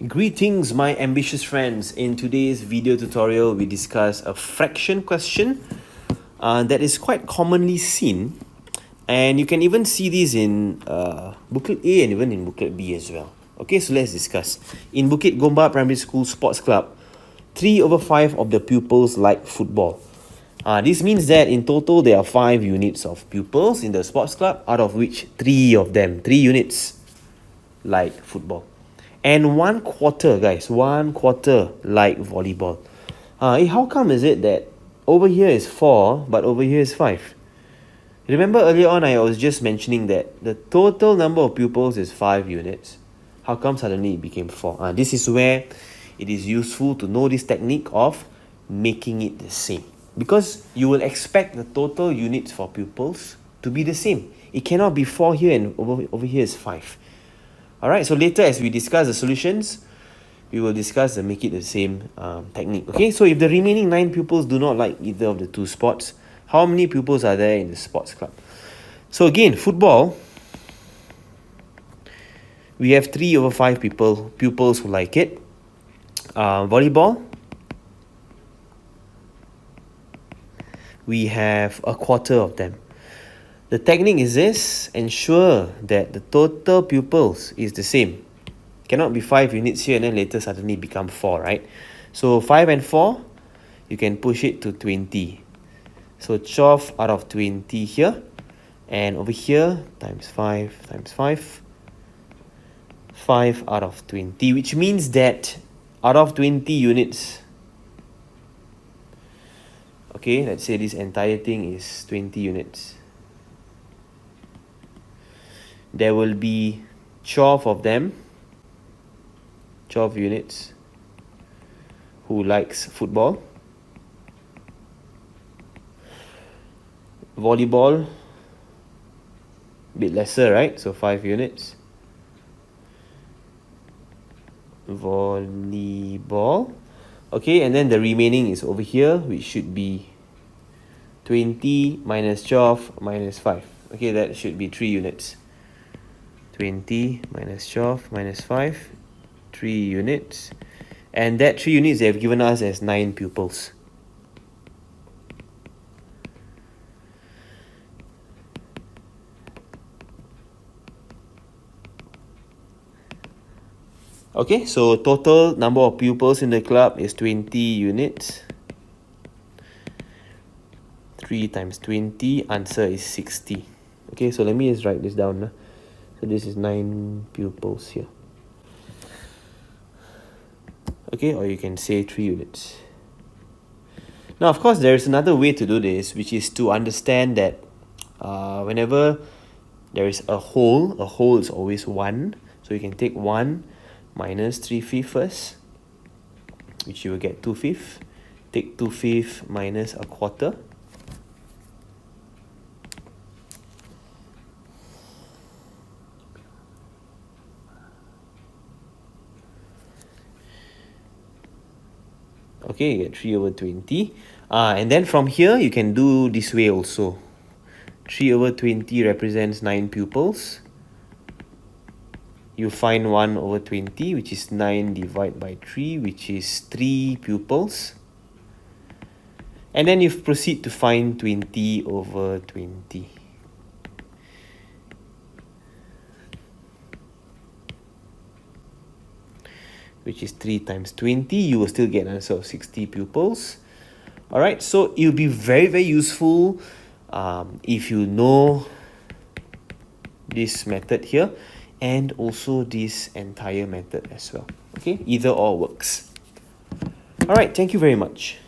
Greetings my ambitious friends. In today's video tutorial we discuss a fraction question that is quite commonly seen, and you can even see these in booklet A and even in booklet B as well. Okay, so let's discuss. In Bukit Gombak Primary School Sports Club, 3/5 of the pupils like football. This means that in total there are 5 units of pupils in the sports club, out of which 3 units like football. And 1/4, guys, 1/4 like volleyball. How come is it that over here is 4 but over here is 5? Remember earlier on I was just mentioning that the total number of pupils is 5 units. How come suddenly it became 4? This is where it is useful to know this technique of making it the same, because you will expect the total units for pupils to be the same. It cannot be 4 here and over here is 5. Alright, so later as we discuss the solutions, we will discuss the make it the same technique. Okay, so if the remaining 9 pupils do not like either of the two sports, how many pupils are there in the sports club? So again, football, we have 3/5 pupils who like it. Volleyball, we have 1/4 of them. The technique is this: ensure that the total pupils is the same. Cannot be 5 units here and then later suddenly become 4, right? So 5 and 4, you can push it to 20. So 12 out of 20 here, and over here times 5 times 5, 5 out of 20, which means that out of 20 units, okay, let's say this entire thing is 20 units, there will be 12 of them, 12 units who likes football. Volleyball, a bit lesser, right? So 5 units. Volleyball. Okay, and then the remaining is over here, which should be 20 minus 12 minus 5. Okay, that should be 3 units. 20 minus 12 minus 5, 3 units. And that 3 units they have given us as 9 pupils. Okay, so total number of pupils in the club is 20 units. 3 times 20, answer is 60. Okay, so let me just write this down. So this is 9 pupils here. Okay, or you can say 3 units. Now, of course, there is another way to do this, which is to understand that whenever there is a whole is always 1. So you can take 1 minus 3/5 first, which you will get 2/5. Take 2/5 minus 1/4. Okay, you get 3/20. And then from here, you can do this way also. 3/20 represents 9 pupils. You find 1/20, which is 9 divided by 3, which is 3 pupils. And then you proceed to find 20/20. Which is 3 times 20, you will still get an answer of 60 pupils. Alright, so it will be very, very useful if you know this method here and also this entire method as well. Okay, either or works. Alright, thank you very much.